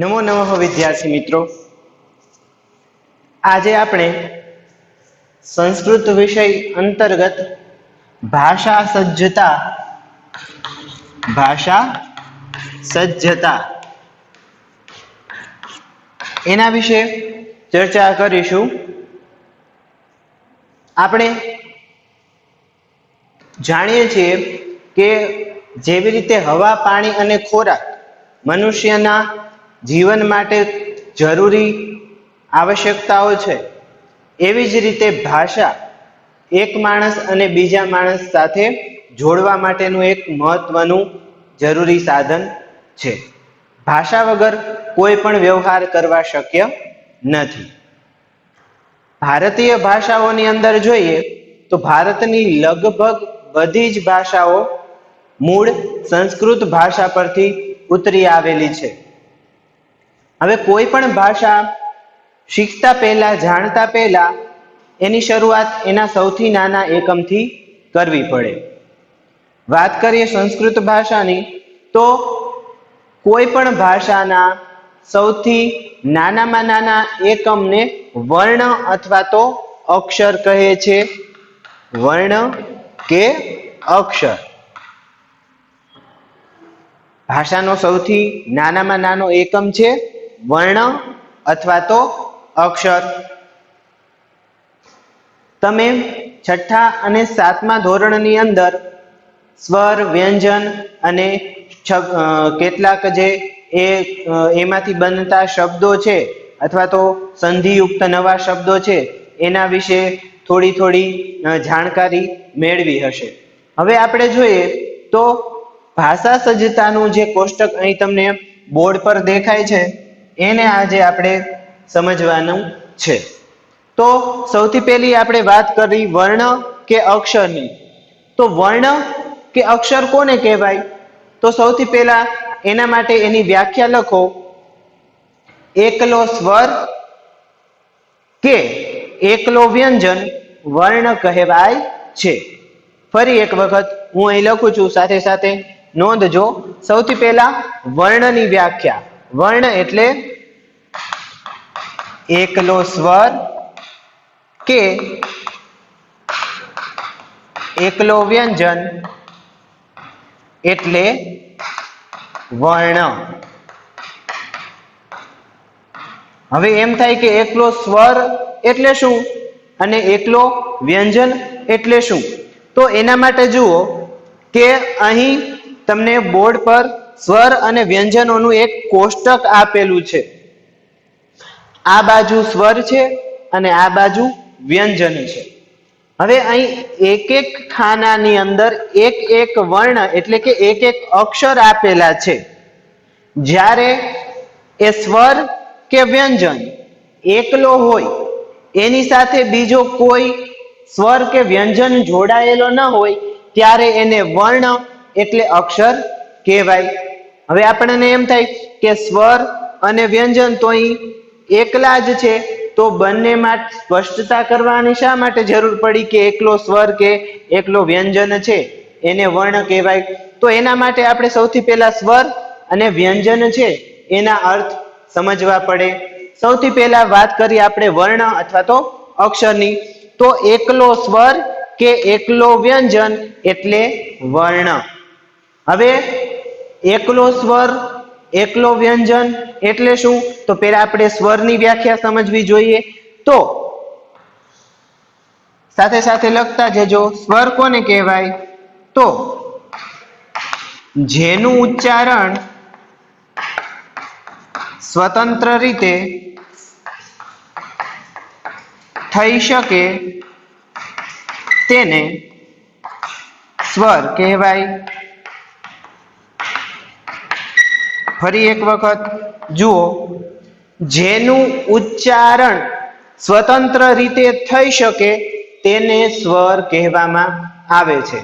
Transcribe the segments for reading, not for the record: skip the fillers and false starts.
નમો નમઃ વિદ્યાર્થી મિત્રો, આજે આપણે સંસ્કૃત વિષય અંતર્ગત ભાષા સજ્જતા એના વિશે ચર્ચા કરીશું. આપણે જાણીએ છીએ કે જેવી રીતે હવા, પાણી અને ખોરાક મનુષ્યના જીવન માટે જરૂરી આવશ્યકતાઓ છે, એવી જ રીતે ભાષા એક માણસ અને બીજા માણસ સાથે જોડવા માટેનું એક મહત્વનું જરૂરી સાધન છે. ભાષા વગર કોઈ પણ વ્યવહાર કરવા શક્ય નથી. ભારતીય ભાષાઓની અંદર જોઈએ તો ભારતની લગભગ બધી જ ભાષાઓ મૂળ સંસ્કૃત ભાષા પરથી ઉતરી આવેલી છે. હવે કોઈ પણ ભાષા શીખતા પહેલા, જાણતા પહેલા એની શરૂઆત એના સૌથી નાના એકમથી કરવી પડે. વાત કરીએ સંસ્કૃત ભાષાની, તો કોઈ પણ ભાષાના સૌથી નાનામાં નાના એકમને વર્ણ અથવા તો અક્ષર કહે છે. વર્ણ કે અક્ષર. ભાષાનો સૌથી નાનામાં નાનો એકમ છે વર્ણ અથવા તો અક્ષર. તમે છઠ્ઠા અને સાતમા ધોરણની અંદર સ્વર, વ્યંજન અને કેટલાક જે એમાંથી બનતા શબ્દો છે અથવા તો સંધિયુક્ત નવા શબ્દો છે એના વિશે થોડી જાણકારી મેળવી હશે. હવે આપણે જોઈએ તો ભાષા સજ્જતાનું જે કોષ્ટક અહીં તમને બોર્ડ પર દેખાય છે એને આજે આપણે સમજવાનું છે. તો સૌથી પહેલી આપણે વાત કરી વર્ણ કે અક્ષરની. તો વર્ણ કે અક્ષર કોને કહેવાય? તો સૌથી પહેલા એના માટે એની વ્યાખ્યા લખો. એકલો સ્વર કે એકલો વ્યંજન વર્ણ કહેવાય છે. ફરી એક વખત હું અહીં લખું છું, સાથે સાથે નોંધજો. સૌથી પહેલા વર્ણની વ્યાખ્યા. વર્ણ એટલે એકલો સ્વર કે એકલો વ્યંજન એટલે વર્ણ. હવે એમ થાય કે એકલો સ્વર એટલે શું અને એકલો વ્યંજન એટલે શું? તો એના માટે જુઓ કે અહીં તમને બોર્ડ પર સ્વર અને વ્યંજનોનું એક કોષ્ટક આપેલું છે. આ બાજુ સ્વર છે અને આ બાજુ વ્યંજન છે. હવે અહીં એક એક ખાનાની અંદર એક એક વર્ણ એટલે કે એક એક અક્ષર આપેલા છે. જ્યારે એ સ્વર કે વ્યંજન એકલો હોય, એની સાથે બીજો કોઈ સ્વર કે વ્યંજન જોડાયેલો ન હોય, ત્યારે એને વર્ણ એટલે અક્ષર કહેવાય. હવે આપણને એમ થાય કે સ્વર અને વ્યંજન તો અહીં એકલા જ છે, તો બંનેમાં સ્પષ્ટતા કરવાની શા માટે જરૂર પડી કે એકલો સ્વર કે એકલો વ્યંજન છે એને વર્ણ કહેવાય? તો એના માટે આપણે સૌથી પહેલા સ્વર અને વ્યંજન છે એના અર્થ સમજવા પડે. સૌથી પહેલા વાત કરીએ આપણે વર્ણ અથવા તો અક્ષરની. તો એકલો સ્વર કે એકલો વ્યંજન એટલે વર્ણ. હવે એકલો સ્વર એકલો વ્યંજન એટલે શું? તો પહેલા આપણે સ્વરની વ્યાખ્યા સમજવી જોઈએ. તો સાથે સાથે લખતા જજો. સ્વર કોને કહેવાય? તો જેનું ઉચ્ચારણ સ્વતંત્ર રીતે થઈ શકે તેને સ્વર કહેવાય. ફરી એક વખત જુઓ, જેનું ઉચ્ચારણ સ્વતંત્ર રીતે થઈ શકે તેને સ્વર કહેવામાં આવે છે.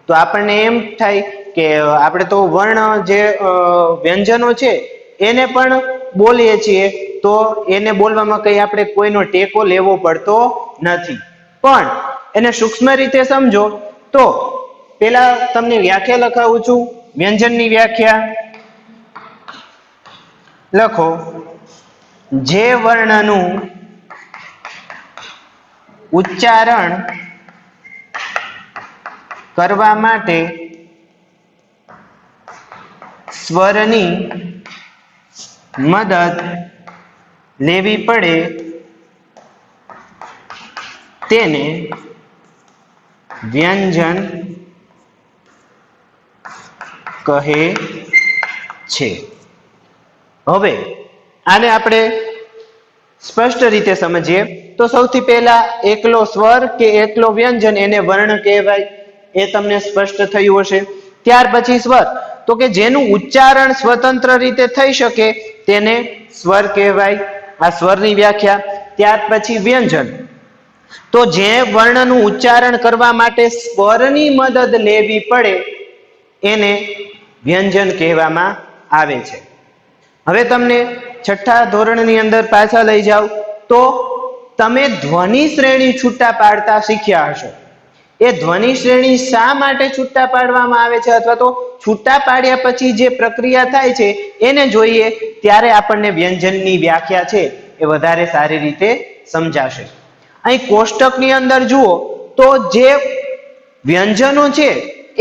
તો આપણને એમ થાય કે આપણે તો વર્ણ જે વ્યંજનો છે એને પણ બોલીએ છીએ, તો એને બોલવામાં કઈ આપણે કોઈનો ટેકો લેવો પડતો નથી. પણ એને સૂક્ષ્મ રીતે સમજો તો પેલા તમને વ્યાખ્યા લખાવું છું વ્યંજનની વ્યાખ્યા. લખો જે વર્ણનું ઉચ્ચારણ કરવા માટે સ્વરની મદદ લેવી પડે તેને વ્યંજન કહે છે. હવે આને આપણે સ્પષ્ટ રીતે સમજીએ તો સૌથી પહેલા એકલો સ્વર કે એકલો વ્યંજન એને વર્ણ કહેવાય, એ તમને સ્પષ્ટ થયું હશે. ત્યાર પછી સ્વર, તો કે જેનું ઉચ્ચારણ સ્વતંત્ર રીતે થઈ શકે તેને સ્વર કહેવાય, આ સ્વરની વ્યાખ્યા. ત્યાર પછી વ્યંજન, તો જે વર્ણનું ઉચ્ચારણ કરવા માટે સ્વરની મદદ લેવી પડે એને વ્યંજન કહેવામાં આવે છે. હવે તમને છઠ્ઠા ધોરણની અંદર પાછા લઈ જાવ તો તમે ધ્વનિ શ્રેણી છૂટા પાડતા શીખ્યા હશો. એ ધ્વનિ શ્રેણી શા માટે છૂટા પાડવામાં આવે છે અથવા તો છૂટા પાડ્યા પછી જે પ્રક્રિયા થાય છે એને જોઈએ ત્યારે આપણને વ્યંજનની વ્યાખ્યા છે એ વધારે સારી રીતે સમજાશે. અહીં કોષ્ટકની અંદર જુઓ તો જે વ્યંજનો છે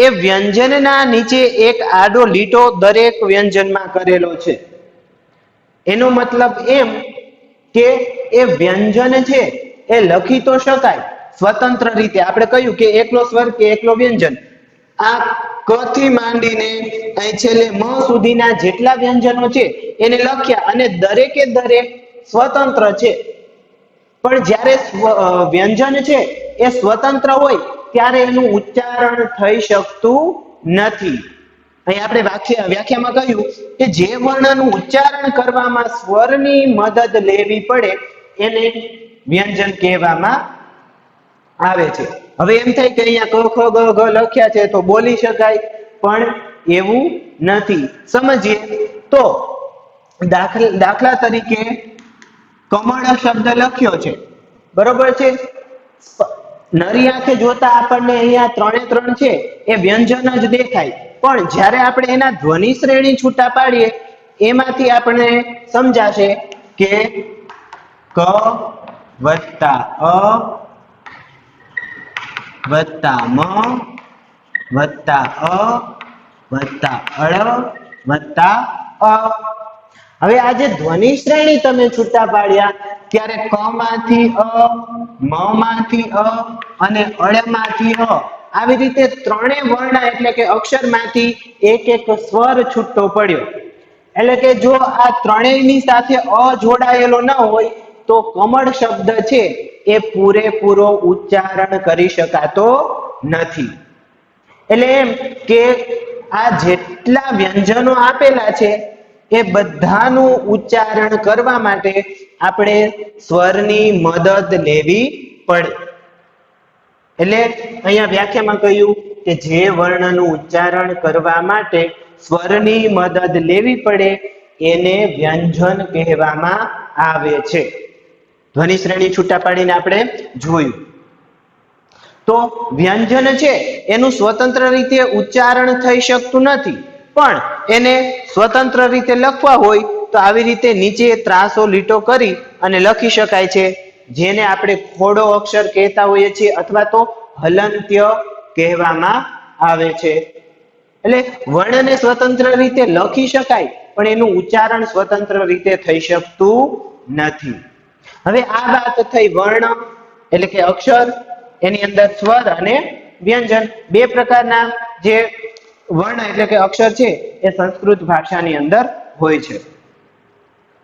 એ વ્યંજનના નીચે એક આડો લીટો દરેક વ્યંજનમાં કરેલો છે. એનો મતલબ એમ કે એ વ્યંજન છે એ લખી તો શકાય સ્વતંત્ર રીતે. આપણે કહ્યું કે એકલો સ્વર કે એકલો વ્યંજન, આ ક થી માંડીને અહીં છેલ્લે મ સુધીના જેટલા વ્યંજનો છે એને લખ્યા અને દરેકે દરેક સ્વતંત્ર છે. પણ જ્યારે વ્યંજન છે એ સ્વતંત્ર હોય ત્યારે એનું ઉચ્ચારણ થઈ શકતું નથી. અહીં આપણે વ્યાખ્યામાં કહ્યું કે જે વર્ણનું ઉચ્ચારણ કરવામાં સ્વરની મદદ લેવી પડે એને વ્યંજન કહેવામાં આવે છે. હવે એમ થાય કે અહીંયા ક ખ ગ ઘ લખ્યા છે તો બોલી શકાય, પણ એવું નથી. સમજીએ તો દાખલા તરીકે કમળ શબ્દ લખ્યો છે, બરોબર છે. નરી આંખે જોતા આપણને અહીંયા ત્રણે ત્રણ છે એ વ્યંજન જ દેખાય, પણ જ્યારે આપણે એના ધ્વનિ શ્રેણી છૂટા પાડીએ એમાંથી આપણે સમજાશે કે ક વત્તા અ વત્તા મ વત્તા અ વત્તા અળ વત્તા અ. હવે આ જે ધ્વનિ શ્રેણી તમે છૂટા પાડ્યા ત્યારે ક માંથી અ, મ માંથી અ અને અળ માંથી અ, આવી રીતે ત્રણે વર્ણ એટલે કે અક્ષરમાંથી એક એક સ્વર છૂટો પડ્યો. એટલે કે જો આ ત્રણેયની સાથે અ જોડાયેલો ન હોય તો કમળ શબ્દ છે એ પૂરેપૂરો ઉચ્ચારણ કરી શકાતો નથી. એટલે એમ કે આ જેટલા વ્યંજનો આપેલા છે એ બધાનું ઉચ્ચારણ કરવા માટે આપણે સ્વરની મદદ લેવી પડે. એટલે અહીંયા વ્યાખ્યામાં કહ્યું કે જે વર્ણનું ઉચ્ચારણ કરવા માટે સ્વરની મદદ લેવી પડે એને વ્યંજન કહેવામાં આવે છે. ધ્વનિ શ્રેણી છૂટા પાડીને આપણે જોયું. તો વ્યંજન છે એનું સ્વતંત્ર રીતે ઉચ્ચારણ થઈ શકતું નથી, પણ એને સ્વતંત્ર રીતે લખવા હોય તો આવી રીતે નીચે ત્રાસો લીટો કરી અને લખી શકાય છે, જેને આપણે ખોડો અક્ષર કહેતા હોઈએ છીએ અથવા તો હલંત્ય કહેવામાં આવે છે. એટલે વર્ણને સ્વતંત્ર રીતે લખી શકાય પણ એનું ઉચ્ચારણ સ્વતંત્ર રીતે થઈ શકતું નથી. હવે આ વાત થઈ વર્ણ એટલે કે અક્ષર, એની અંદર સ્વર અને વ્યંજન. બે પ્રકારના જે વર્ણ એટલે કે અક્ષર છે એ સંસ્કૃત ભાષાની અંદર હોય છે.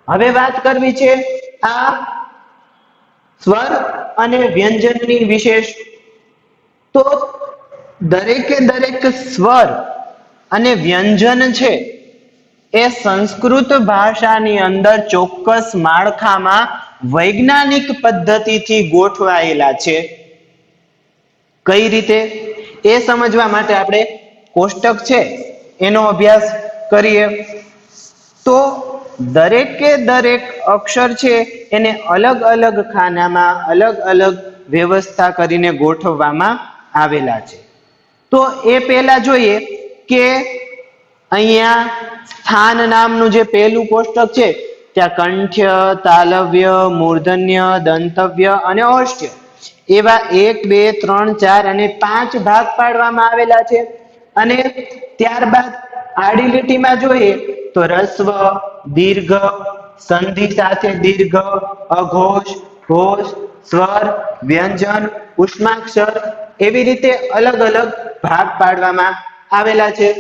હવે વાત કરવી છે આ સ્વર અને વ્યંજનની વિશેષ. તો દરેકે દરેક સ્વર અને વ્યંજન છે એ સંસ્કૃત ભાષાની અંદર ચોક્કસ માળખામાં વૈજ્ઞાનિક પદ્ધતિથી ગોઠવાયેલા છે. કઈ રીતે એ સમજવા માટે આપણે કોષ્ટક છે એનો અભ્યાસ કરીએ. તો દરેકે દરેક અક્ષર છે એને અલગ અલગ ખાનામાં અલગ અલગ વ્યવસ્થા કરીને ગોઠવવામાં આવેલા છે. તો એ પહેલા જોઈએ કે અહીંયા સ્થાન નામનું જે પહેલું કોષ્ટક છે ત્યાં કંઠ્ય, તાલવ્ય, મૂર્ધન્ય, દંતવ્ય અને ઓષ્ઠ્ય એવા 1 2 3 4 અને 5 ભાગ પાડવામાં આવેલા છે. અને ત્યારબાદ આડી લીટીમાં જોઈએ તો રસ્વ, દીર્ઘ, સંધિ સાથે દીર્ઘ, અઘોષ, ઘોષ, સ્વર, વ્યંજન, ઉષ્માક્ષર એવી રીતે અલગ અલગ ભાગ પાડવામાં આવેલા છે.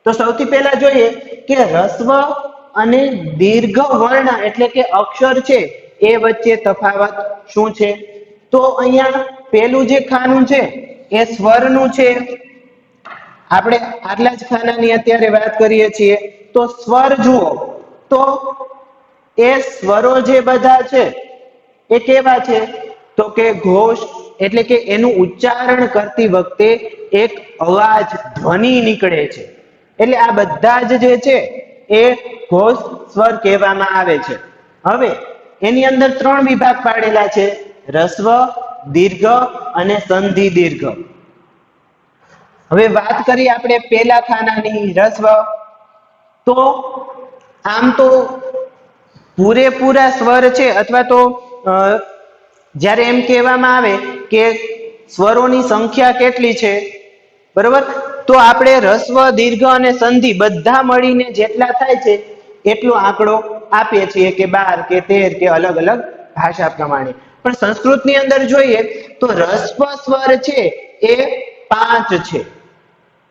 તો સૌથી પહેલા જોઈએ કે રસ્વ અને દીર્ઘ વર્ણ એટલે કે અક્ષર છે એ વચ્ચે તફાવત શું છે? તો અહીંયા પહેલું જે ખાનું છે એ સ્વરનું છે. આપણે આટલા જ ખાનાની અત્યારે વાત કરીએ છીએ. તો સ્વર જુઓ તો એ સ્વરો જે બધા છે એ કેવા છે? તો કે ઘોષ એટલે કે એનું ઉચ્ચારણ કરતી વખતે એક અવાજ ધ્વનિ નીકળે છે. એટલે આ બધા જ જે છે એ ઘોષ સ્વર કહેવામાં આવે છે. હવે એની અંદર 3 વિભાગ પાડેલા છે: રસ્વ, દીર્ઘ અને સંધિ દીર્ઘ. હવે વાત કરીએ આપણે પહેલા ખાનાની રસ્વ. તો આમ તો પૂરેપૂરા સ્વર છે અથવા તો જ્યારે એમ કહેવામાં આવે કે સ્વરોની સંખ્યા કેટલી છે, બરોબર, તો આપણે રસ્વ, દીર્ઘ અને સંધિ બધા મળીને જેટલા થાય છે એટલો આંકડો આપીએ છીએ કે 12 કે 13 કે અલગ અલગ ભાષા પ્રમાણે. પણ સંસ્કૃતની અંદર જોઈએ તો રસ્વ સ્વર છે એ 5 છે.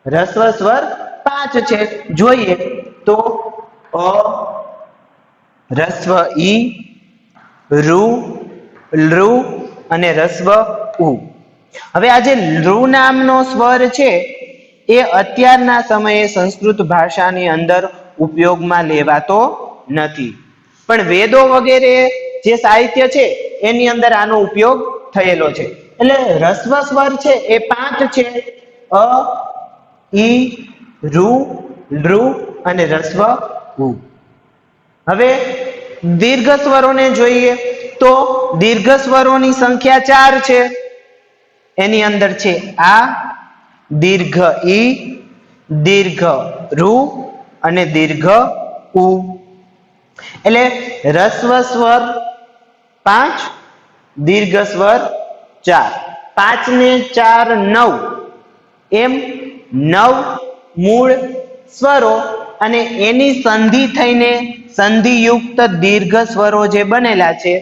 રસ્વ સ્વર 5 છે. જોઈએ તો અ, રસ્વ ઈ, ઋ, લૃ અને રસ્વ ઉ. હવે આ જે લૃ નામનો સ્વર છે એ અત્યારના સમયે સંસ્કૃત ભાષાની અંદર ઉપયોગમાં લેવાતો નથી. પણ વેદો વગેરે જે સાહિત્ય છે એની અંદર આનો ઉપયોગ થયેલો છે. એટલે રસ્વ સ્વર છે એ 5 છે: અ, ઈ, ઋ, લૃ અને રસ્વ ઉ. હવે દીર્ઘ સ્વરોને જોઈએ તો દીર્ઘ સ્વરોની સંખ્યા 4 છે. એની અંદર છે આ, દીર્ઘ ઈ, દીર્ઘ ઋ અને દીર્ઘ ઉ. એટલે રસ્વ સ્વર 5, દીર્ઘ સ્વર 4. 5 ને 4 9, એમ 9 મૂળ સ્વરો અને એની સંધિ થઈને સંધિયુક્ત દીર્ઘ સ્વરો જે બનેલા છે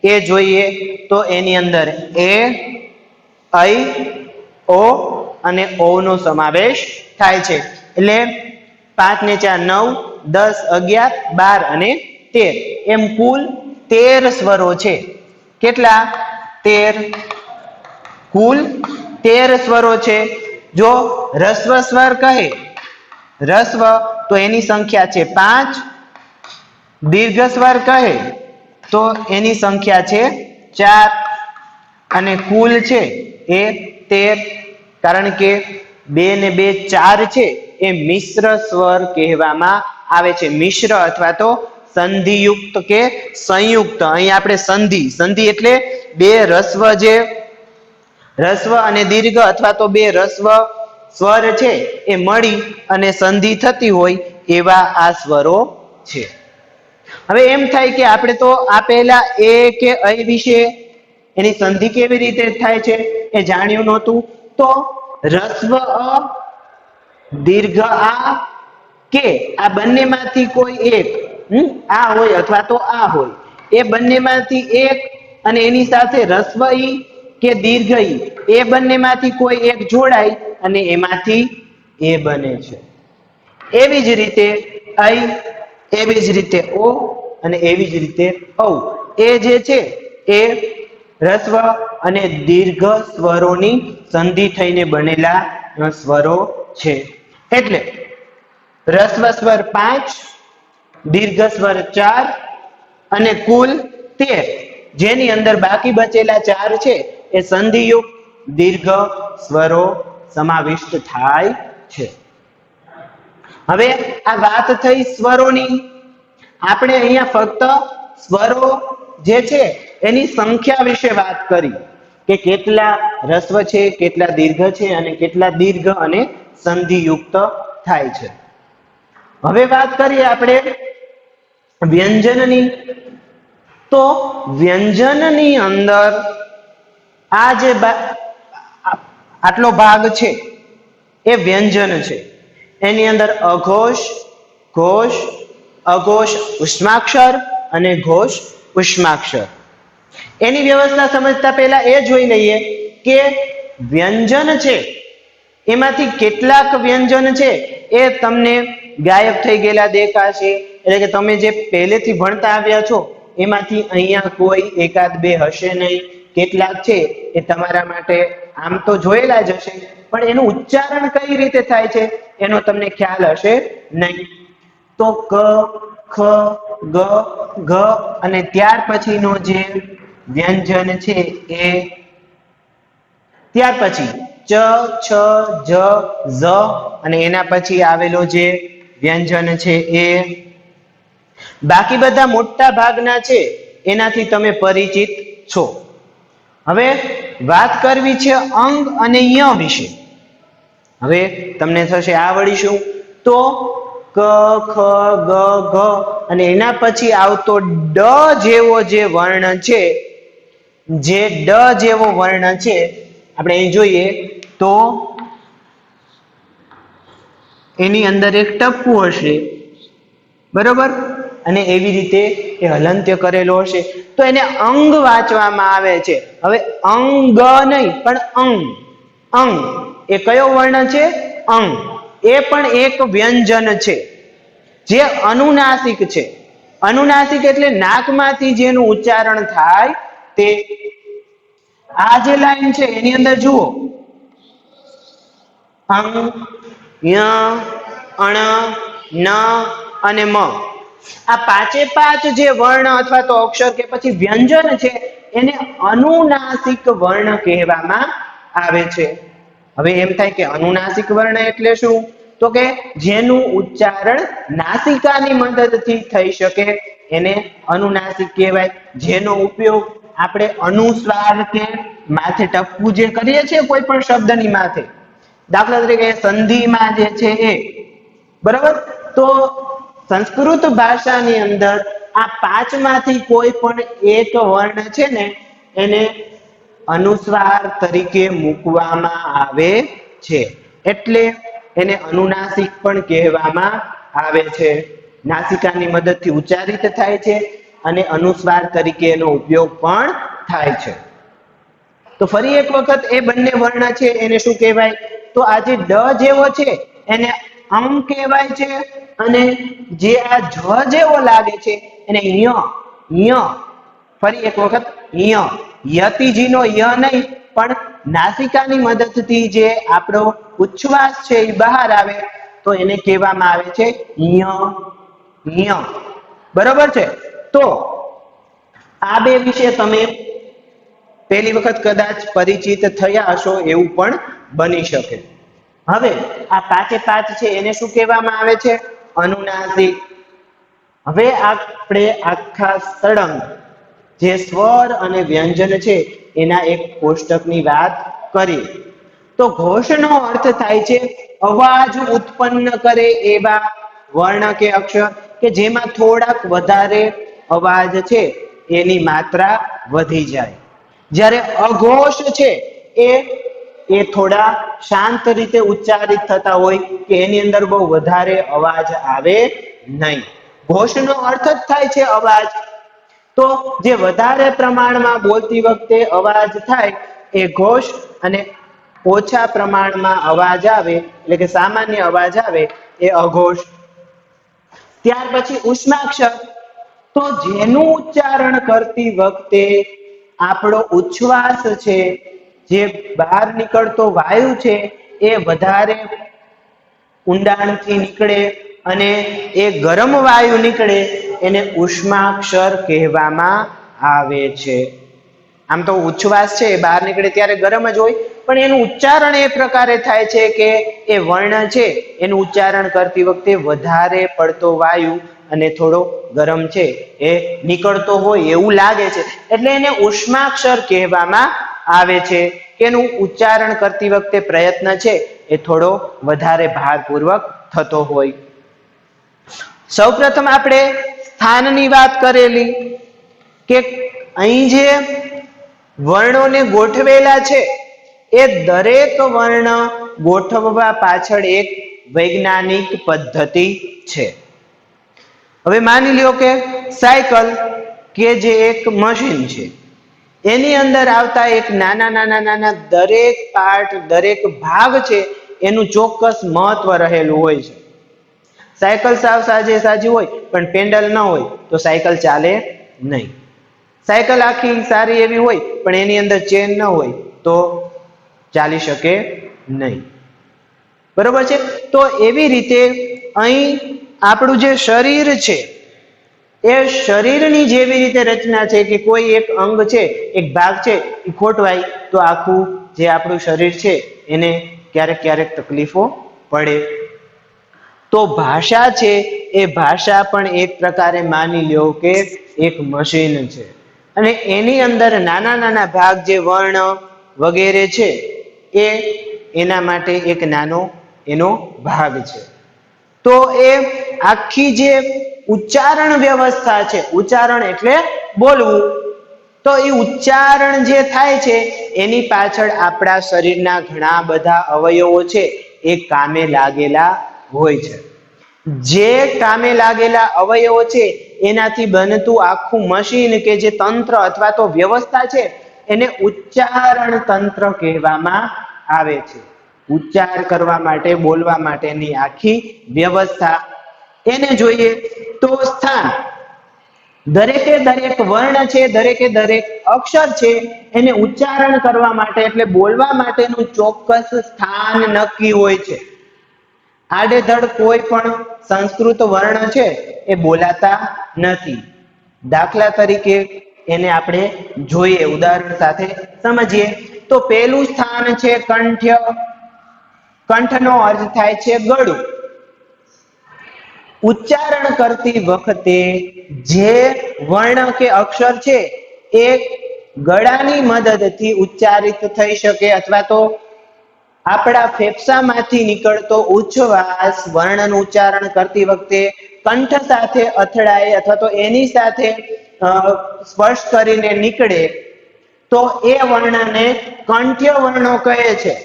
એ જોઈએ તો એની અંદર એ, ઐ, ઓ અને ઓ નો સમાવેશ થાય છે. એટલે 5 ને 4 9, 10 11 12 અને 13 એમ કુલ 13 સ્વરો છે. કેટલા? 13. કુલ 13 સ્વરો છે. જો રસ્વ સ્વર કહે રસ્વ તો એની સંખ્યા છે 5. દીર્ઘ સ્વર કહે તો એની સંખ્યા છે 4 અને કુલ છે એ 13. કારણ કે 2 ને 2 4 છે એ મિશ્ર સ્વર કહેવામાં આવે છે. મિશ્ર અથવા તો સંધિયુક્ત કે સંયુક્ત. અહીં આપણે સંધિ એટલે બે રસ્વ, જે રસ્વ અને દીર્ઘ અથવા તો બે રસ્વ સ્વર છે એ મળી અને સંધિ થતી હોય એવા આ સ્વરો છે. હવે એમ થાય કે આપણે તો આ પહેલા એ કે ઐ વિશે એની સંધિ કેવી રીતે થાય છે એ જાણ્યું નહોતું. તો રસ્વ અ, દીર્ઘ આ કે આ બંનેમાંથી કોઈ એક આ હોય અથવા તો આ હોય, એ બંનેમાંથી એક અને એની સાથે રસ્વ ઈ કે દીર્ઘ ઈ એ બંનેમાંથી કોઈ એક જોડાય અને એમાંથી એ બને છે. એવી જ રીતે ઐ, એવી જ રીતે ઓ અને એવી જ રીતે ઔ. એ જે છે એ રસ્વ અને દીર્ઘ સ્વરોની સંધિ થઈને બનેલા સ્વરો છે. એટલે રસ્વ સ્વર 5, દીર્ઘ સ્વર 4 અને કુલ 13, જેની અંદર બાકી બચેલા 4 છે એ સંધિયુક્ત દીર્ઘ સ્વરો સમાવિષ્ટ થાય છે. હવે આ વાત થઈ સ્વરોની. આપણે અહીંયા ફક્ત સ્વરો જે છે એની સંખ્યા વિશે વાત કરી કે કેટલા રસ્વ છે, કેટલા દીર્ઘ છે અને કેટલા દીર્ઘ અને સંધિયુક્ત થાય છે. હવે વાત કરીએ આપણે વ્યંજનની. તો વ્યંજનની અંદર આ જે આટલો ભાગ છે એ વ્યંજન છે. એની અંદર અઘોષ, ઘોષ, અઘોષ ઉષ્માક્ષર અને ઘોષ ઉષ્માક્ષર. એની વ્યવસ્થા સમજતા પહેલા એ જોઈ લઈએ કે વ્યંજન છે એમાંથી કેટલાક વ્યંજન છે એ તમને ગાયબ થઈ ગયેલા દેખાશે. એટલે કે તમે જે પહેલેથી ભણતા આવ્યા છો એમાંથી અહીંયા કોઈ એકાદ બે હશે નહીં. કેટલાક છે એ તમારા માટે આમ તો જોયેલા જ હશે, પણ એનું ઉચ્ચારણ કઈ રીતે થાય છે એનો તમને ખ્યાલ હશે નહીં. તો ક, ખ, ગ, ઘ અને ત્યાર પછીનો જે વ્યંજન છે એ, ત્યાર પછી ચ, છ, જ, ઝ અને એના પછી આવેલો જે વ્યંજન છે એ. બાકી બધા મોટા ભાગના છે એનાથી તમે પરિચિત છો. હવે વાત કરવી છે અંગ અને ય વિશે. હવે તમને થશે આવડીશું. તો ક, ખ, ગ, ઘ અને એના પછી આવતો ડ જેવો જે વર્ણ છે, જે ડ જેવો વર્ણ છે, આપણે અહીં જોઈએ તો એની અંદર એક ટપકું હશે, બરોબર, અને એવી રીતે એ હલંત્ય કરેલો હશે તો એને અંગ વાંચવામાં આવે છે. હવે અંગ નહીં પણ અંગ. અંગ એ કયો વર્ણ છે? અંગ. એ પણ એક વ્યંજન છે જે અનુનાસિક છે. અનુનાસિક એટલે નાકમાંથી જેનું ઉચ્ચારણ થાય તે. આ જે લાઈન છે એની અંદર જુઓ, અંગ, ય, અણ, ન અને મ. આ પાંચે પાંચ જે વર્ણ અથવા તો અક્ષર કે પછી વ્યંજન છે એને અનુનાસિક વર્ણ કહેવામાં આવે છે. હવે એમ થાય કે અનુનાસિક વર્ણ એટલે શું? તો કે જેનું ઉચ્ચારણ નાસિકાની મદદથી થઈ શકે એને અનુનાસિક કહેવાય. જેનો ઉપયોગ આપણે અનુસ્વાર કે માથે ટપકું જે કરીએ છીએ કોઈ પણ શબ્દની માથે, દાખલા તરીકે સંધિમાં જે છે એ, બરાબર. તો સંસ્કૃત ભાષાની અંદર આ પાંચમાંથી કોઈ પણ એક વર્ણ છે ને એને અનુસ્વાર તરીકે મૂકવામાં આવે છે, એટલે એને અનુનાસિક પણ કહેવામાં આવે છે. નાસિકાની મદદથી ઉચ્ચારિત થાય છે અને અનુસ્વાર તરીકે એનો ઉપયોગ પણ થાય છે. તો ફરી એક વખત એ બંને વર્ણ છે એને શું કહેવાય? તો આ જે ડ જેવો છે એને અમ કહેવાય છે અને જે આ જ જેવો લાગે છે એને ય, ય. ફરી એક વખત ય. યતિજીનો ય નહીં પણ નાસિકાની મદદથી જે આપણો ઉચ્છ્વાસ છે એ બહાર આવે તો એને કહેવામાં આવે છે ય, ય. બરોબર છે. તો આ બે વિશે તમે પહેલી વખત કદાચ પરિચિત થયા હશો એવું પણ બની શકે. હવે આ પાંચે પાંચ છે એને શું કહેવામાં આવે છે? અનુનાસિક. હવે આપણે આખા સળંગ જે સ્વર અને વ્યંજન છે એના એક કોષ્ટકની વાત કરી. તો ઘોષનો અર્થ થાય છે અવાજ ઉત્પન્ન કરે એવા વર્ણ કે અક્ષર કે જેમાં થોડાક વધારે અવાજ છે એની માત્રા વધી જાય. જ્યારે અઘોષ છે એ થોડા શાંત રીતે ઉચ્ચારિત થતા હોય કે એની અંદર બહુ વધારે અવાજ આવે નહીં. ઘોષનો અર્થ જ થાય છે અવાજ. તો જે વધારે પ્રમાણમાં બોલતી વખતે અવાજ થાય એ ઘોષ અને ઓછા પ્રમાણમાં અવાજ આવે એટલે કે સામાન્ય અવાજ આવે એ અઘોષ. ત્યાર પછી ઉષ્માક્ષર. તો જેનું ઉચ્ચારણ કરતી વખતે આપણો ઉચ્છ્વાસ છે, જે બહાર નીકળતો વાયુ છે એ વધારે ઊંડાણથી નીકળે અને એ ગરમ વાયુ નીકળે એને ઉષ્માક્ષર કહેવામાં આવે છે. આમ તો ઉચ્છ્વાસ છે બહાર નીકળે ત્યારે ગરમ જ હોય પણ એનું ઉચ્ચારણ એ પ્રકારે થાય છે કે એ વર્ણ છે એનું ઉચ્ચારણ કરતી વખતે વધારે પડતો વાયુ અને થોડો ગરમ છે એ નીકળતો હોય એવું લાગે છે, એટલે એને ઉષ્માક્ષર કહેવામાં આવે છે. એનું ઉચ્ચારણ કરતી વખતે પ્રયત્ન છે એ થોડો વધારે ભારપૂર્વક થતો હોય. સૌપ્રથમ આપણે સ્થાનની વાત કરેલી કે અહીં જે વર્ણોને ગોઠવેલા છે એ દરેક વર્ણ ગોઠવવા પાછળ એક વૈજ્ઞાનિક પદ્ધતિ છે. હવે માની લ્યો કે સાયકલ કે જે એક મશીન છે, એની અંદર આવતા એક નાના દરેક પાર્ટ, દરેક ભાગ છે એનું ચોક્કસ મહત્વ રહેલું હોય છે. સાયકલ સાવ સાજી હોય પણ પેન્ડલ ન હોય તો સાયકલ ચાલે નહીં. સાયકલ આખી સારી એવી હોય પણ એની અંદર ચેન ન હોય તો ચાલી શકે નહીં. બરોબર છે? તો એવી રીતે અહીં આપણું જે શરીર છે એ શરીરની જેવી રીતે રચના છે કે કોઈ એક અંગ છે, એક ભાગ છે એ ખોટવાય તો આખું જે આપણું શરીર છે એને ક્યારેક તકલીફો પડે. તો ભાષા છે એ ભાષા પણ એક પ્રકારે માની લ્યો કે એક મશીન છે અને એની અંદર નાના ભાગ જે વર્ણ વગેરે છે એ એના માટે એક નાનો એનો ભાગ છે. તો એ આખી જે ઉચ્ચારણ વ્યવસ્થા છે, ઉચ્ચારણ એટલે બોલવું, તો એ ઉચ્ચારણ જે થાય છે એની પાછળ આપણા શરીરના ઘણા બધા અવયવો છે એ કામે લાગેલા હોય છે. જે કામે લાગેલા અવયવો છે એનાથી બનતું આખું મશીન કે જે તંત્ર અથવા તો વ્યવસ્થા છે એને ઉચ્ચારણ તંત્ર કહેવામાં આવે છે. ઉચ્ચાર કરવા માટે, બોલવા માટેની આખી વ્યવસ્થા. એને જોઈએ તો સ્થાન, દરેકે દરેક વર્ણ છે, દરેકે દરેક અક્ષર છે એને ઉચ્ચારણ કરવા માટે એટલે બોલવા માટેનું ચોક્કસ સ્થાન નક્કી હોય છે. આડેધડ કોઈ પણ સંસ્કૃત વર્ણ છે એ બોલાતા નથી. દાખલા તરીકે એને આપણે જોઈએ, ઉદાહરણ સાથે સમજીએ તો પહેલું સ્થાન છે કંઠ્ય. કંઠનો અર્થ થાય છે ગળું. ઉચ્ચારણ કરતી વખતે જે વર્ણ કે અક્ષર છે એ ગળાની મદદથી ઉચ્ચારિત થઈ શકે અથવા તો આપણા ફેફસામાંથી નીકળતો ઉચ્છવાસ વર્ણનું ઉચ્ચારણ કરતી વખતે કંઠ સાથે અથડાય અથવા તો એની સાથે સ્પર્શ કરીને નીકળે તો એ વર્ણને કંઠ્ય વર્ણો કહે છે.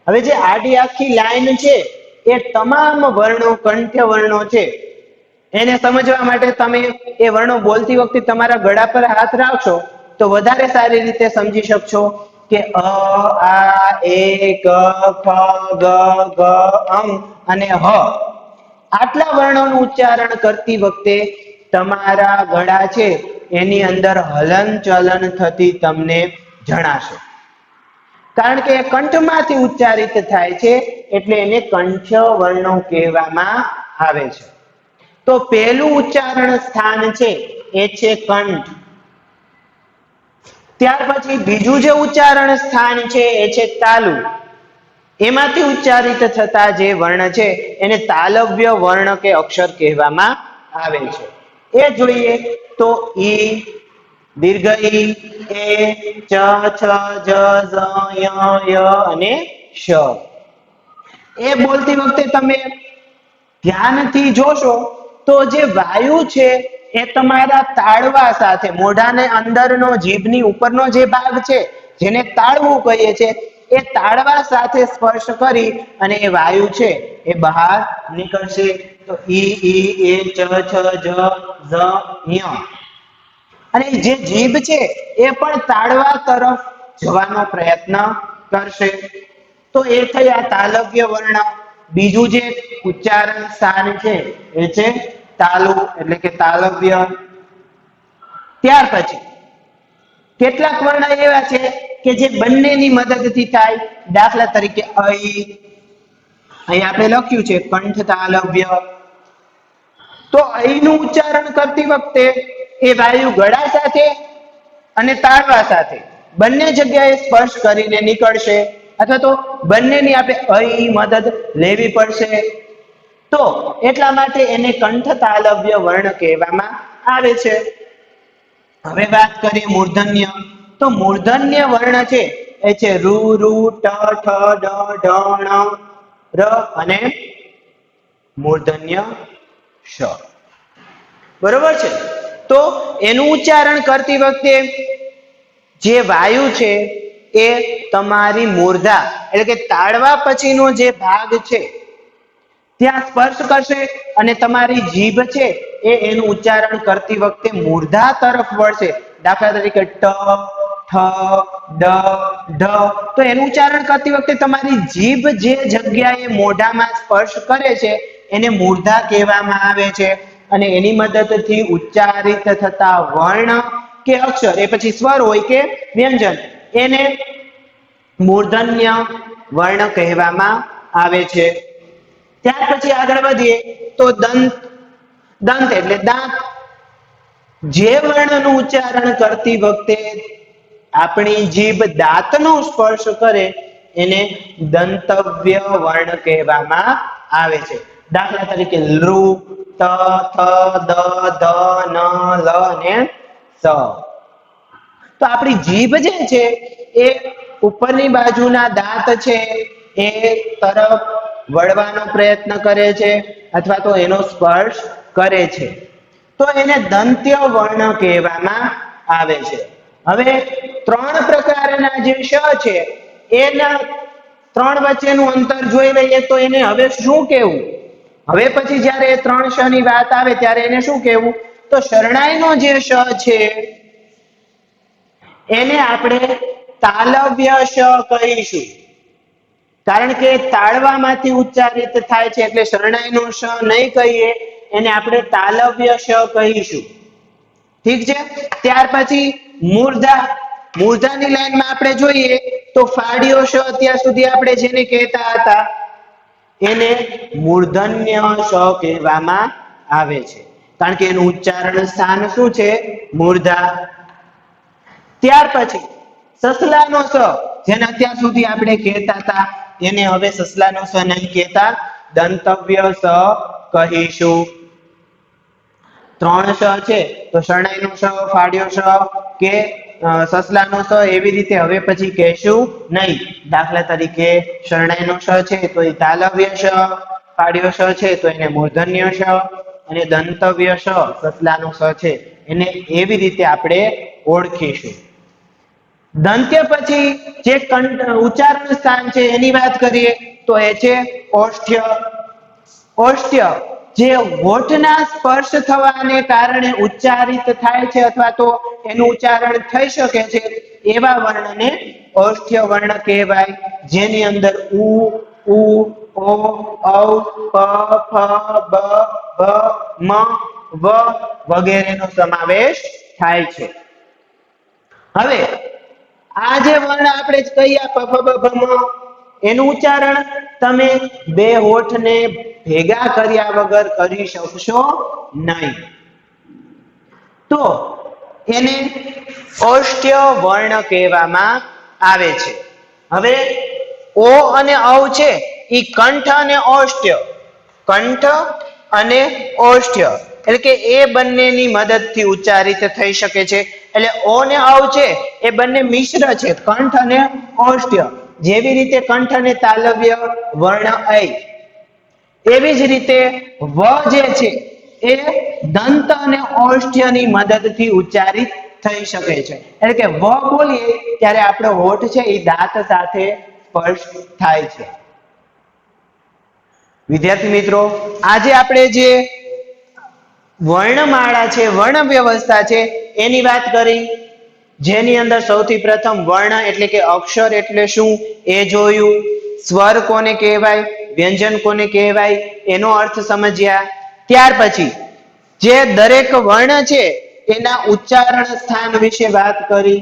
હવે જે આડી આખી લાઈન છે એ તમામ વર્ણો કંઠ્ય વર્ણો છે. એને સમજવા માટે તમે એ વર્ણો બોલતી વખતે તમારા ગળા પર હાથ રાખશો તો વધારે સારી રીતે સમજી શકશો કે અ, આ, એ, ક, ખ, ગ, ઘ, અમ અને હ. આટલા વર્ણોનું ઉચ્ચારણ કરતી વખતે તમારા ગળા છે એની અંદર હલનચલન થતી તમને જણાશે. કારણ કે કંઠમાંથી ઉચ્ચારિત થાય છે એટલે એને કંઠ્ય વર્ણો કહેવામાં આવે છે. તો પહેલું ઉચ્ચારણ સ્થાન છે એ છે કંઠ. ત્યાર પછી બીજું જે ઉચ્ચારણ સ્થાન છે એ છે તાલુ. એમાંથી ઉચ્ચારિત થતા જે વર્ણ છે એને તાલવ્ય વર્ણ કે અક્ષર કહેવામાં આવે છે. એ જોઈએ તો ઈ, દીર્ઘ ઈ, એ, ચ, છ, જ, ઝ, ય અને શ. એ બોલતી વખતે તમે ધ્યાનથી જોશો તો જે વાયુ છે એ તમારા તાળવા સાથે, મોઢાને અંદરનો જીભની ઉપરનો જે ભાગ છે જેને તાળવું કહીએ છે એ તાળવા સાથે સ્પર્શ કરી અને એ વાયુ છે એ બહાર નીકળશે. તો ઈ, એ, ચ, છ, જ, ઝ, ય. અને જે જીભ છે એ પણ તાળવા તરફ જવાનો પ્રયત્ન કરશે. તો એ થઈ આ તાલવ્ય વર્ણ. બીજું જે ઉચ્ચારણ સ્થાન છે એ છે તાલુ એટલે કે તાલવ્ય. ત્યાર પછી કેટલાક વર્ણ એવા છે કે જે બંનેની મદદથી થાય. દાખલા તરીકે અહીં આપણે લખ્યું છે કંઠ તાલવ્ય. તો અહીંનું ઉચ્ચારણ કરતી વખતે એ વાયુ ગળા સાથે અને તાળવા સાથે બંને જગ્યાએ સ્પર્શ કરીને નીકળશે અથવા તો બંનેની આપણે અહીં મદદ લેવી પડશે. તો એટલા માટે એને કંઠ તાલવ્ય વર્ણ કહેવામાં આવે છે. હવે વાત કરીએ મૂર્ધન્ય. તો મૂર્ધન્ય વર્ણ છે એ છે રૂ, રૂ, ટ, ઠ, ડ, ઢ, ણ, ર અને મૂર્ધન્ય શ. બરોબર છે. તો એનું ઉચ્ચારણ કરતી વખતે જે વાયુ છે એ તમારી મૂર્ધા એટલે કે તાળવા પછીનો જે ભાગ છે ત્યાં સ્પર્શ કરશે અને તમારી જીભ છે એ એનું ઉચ્ચારણ કરતી વખતે મૂર્ધા તરફ વળશે. દાખલા તરીકે ટ, ઠ, ડ, ઢ. તો એનું ઉચ્ચારણ કરતી વખતે તમારી જીભ જે જગ્યાએ મોઢામાં સ્પર્શ કરે છે એને મૂર્ધા કહેવામાં આવે છે. અને એની મદદથી ઉચ્ચારિત થતા વર્ણ કે અક્ષર, એ પછી સ્વર હોય કે વ્યંજન, એને મૂર્ધન્ય વર્ણ કહેવામાં આવે છે. ત્યાર પછી આગળ વધીએ તો દંત. દંત એટલે દાંત. જે વર્ણનું ઉચ્ચારણ કરતી વખતે આપણી જીભ દાંતનો સ્પર્શ કરે એને દંતવ્ય વર્ણ કહેવામાં આવે છે. દાખલા તરીકે લૃ, ત, થ, દ, ધ, ન, લ અને સ. તો આપણી જીભ જે છે એ ઉપરની બાજુના દાંત છે એ તરફ વળવાનો પ્રયત્ન કરે છે અથવા તો એનો સ્પર્શ કરે છે, તો એને દંત્ય વર્ણ કહેવામાં આવે છે. હવે ત્રણ પ્રકારના જે શ છે એના ત્રણ વચ્ચેનું અંતર જોઈ લઈએ તો એને હવે શું કહેવું? હવે પછી જ્યારે ત્રણ શ ની વાત આવે ત્યારે એને શું કહેવું? તો શરણાઈનો જે શ છે એને આપણે તાલવ્ય શ કહીશું. કારણ કે તાળવામાંથી ઉચ્ચારિત થાય છે એટલે શરણાઈનો શ નહીં કહીએ, એને આપણે તાલવ્ય શ કહીશું. ઠીક છે. ત્યાર પછી મૂર્ધા. મૂર્ધાની લાઈનમાં આપણે જોઈએ તો ફાડ્યો શ અત્યાર સુધી આપણે જેને કહેતા હતા એને મૂર્ધન્ય શ કહેવામાં આવે છે, કારણ કે એનું ઉચ્ચારણ સ્થાન શું છે? મૂર્ધા. ત્યાર પછી સસલાનો સ, જેને અત્યાર સુધી આપણે કહેતા હતા એને હવે સસલાનો સ નહીં કહેતા, દંતવ્ય સ કહીશું. ત્રણ શ છે તો શરણાઈનો શ, ફાડ્યો શ કે સસલાનો સ એવી રીતે હવે પછી કહેશું નહીં. દાખલા તરીકે શરણાઈનો શ છે તો એ તાલવ્ય શ, ફાડ્યો શ છે તો એને મૂર્ધન્ય શ અને દંતવ્ય શ સસલાનો સ છે એને એવી રીતે આપણે ઓળખીશું. દંત્ય પછી જે ઉચ્ચારણ સ્થાન છે એની વાત કરીએ તો એ છે ઓષ્ઠ્ય. ઓષ્ઠ્ય જે હોઠના સ્પર્શ થવાને કારણે ઉચ્ચારિત થાય છે અથવા તો એનું ઉચ્ચારણ થઈ શકે છે એવા વર્ણને ઓષ્ઠ્ય વર્ણ કહેવાય, જેની અંદર ઉ, ઉ, ઓ, ઔ, પ, ફ, બ, ભ, મ, વ વગેરેનો સમાવેશ થાય છે. હવે આ જે વર્ણ આપણે કહ્યા પ, ફ, બ, ભ, મ એનું ઉચ્ચારણ તમે બે હોઠને ભેગા કર્યા વગર કરી શકશો નહીં, તો એને ઓષ્ઠ્ય વર્ણ કહેવામાં આવે છે. હવે ઓ અને ઔ છે એ કંઠ અને ઓષ્ઠ્ય, કંઠ અને ઓષ્ઠ્ય એટલે કે એ બંનેની મદદથી ઉચ્ચારિત થઈ શકે છે. એટલે ઓ ને ઔ છે એ બંને મિશ્ર છે, કંઠ અને ઓષ્ઠ્ય. જેવી રીતે કંઠ અને તાલવ્ય વર્ણ ઐ, એવી જ રીતે વ જે છે એ દંત અને ઓષ્ઠ્યની મદદથી ઉચ્ચારિત થઈ શકે છે. એટલે કે વ બોલીએ ત્યારે આપણો હોઠ છે એ દાંત સાથે સ્પર્શ થાય છે. વિદ્યાર્થી મિત્રો, આજે આપણે જે વર્ણમાળા છે, વર્ણ વ્યવસ્થા છે એની વાત કરી, જેની અંદર સૌથી પ્રથમ વર્ણ એટલે કે અક્ષર એટલે શું એ જોયું, સ્વર કોને કહેવાય, વ્યંજન કોને કહેવાય એનો અર્થ સમજ્યા. ત્યાર પછી જે દરેક વર્ણ છે એના ઉચ્ચારણ સ્થાન વિશે વાત કરી,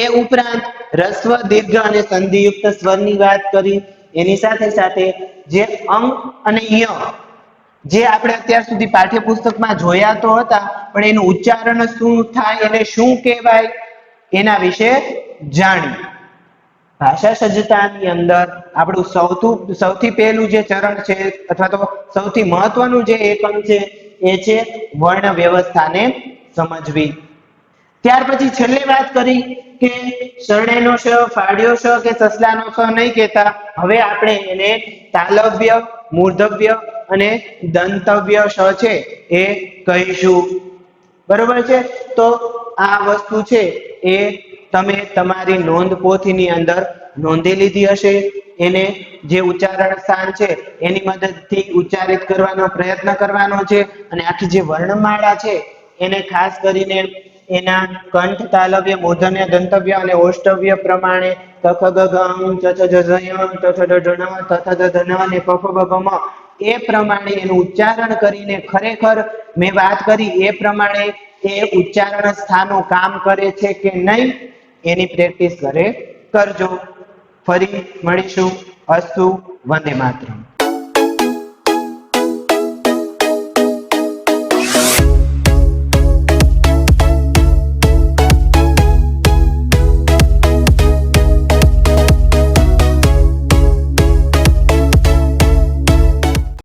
એ ઉપરાંત રસ્વ, દીર્ઘ અને સંધિયુક્ત સ્વરની વાત કરી. એની સાથે સાથે જે અંગ અને ય જે આપણે અત્યાર સુધી પાઠ્યપુસ્તકમાં જોયા તો હતા પણ એનું ઉચ્ચારણ શું થાય અને શું કહેવાય એના વિશે જાણ્યું. ભાષા સજ્જતાની અંદર આપણું સૌથી પહેલું જે ચરણ છે અથવા તો સૌથી મહત્વનું જે એકમ છે એ છે વર્ણ વ્યવસ્થાને સમજવી. ત્યાર પછી છેલ્લી વાત કરી કે શરણેનો શ, ફાડ્યો શ કે સસલાનો સ નહીં કહેતા. હવે આપણે એને તાલવ્ય, મૂર્ધવ્ય અને દંતવ્ય શ છે એ કહીશું. બરોબર છે. તો આ વસ્તુ છે એ તમે તમારી નોંધ પોથીની અંદર નોંધી લીધી હશે. એને જે ઉચ્ચારણ સ્થાન છે એની મદદથી ઉચ્ચારિત કરવાનો પ્રયત્ન કરવાનો છે. અને આખી જે વર્ણમાળા છે એને ખાસ કરીને એના કંઠ, તાલવ્ય, મૂર્ધન્ય, દંતવ્ય અને ઓષ્ટવ્ય પ્રમાણે ક ખ ગ ઘ ચ છ જ ઝ ય ટ ઠ ડ ઢ ણ ત થ દ ધ ન અને પ ફ બ ભ મ એ પ્રમાણે એનું ઉચ્ચારણ કરીને ખરેખર મેં વાત કરી એ પ્રમાણે એ ઉચ્ચારણ સ્થાનો કામ કરે છે કે નહીં એની પ્રેક્ટિસ કરજો. ફરી મળીશું. અસ્તુ. વંદે માતરમ.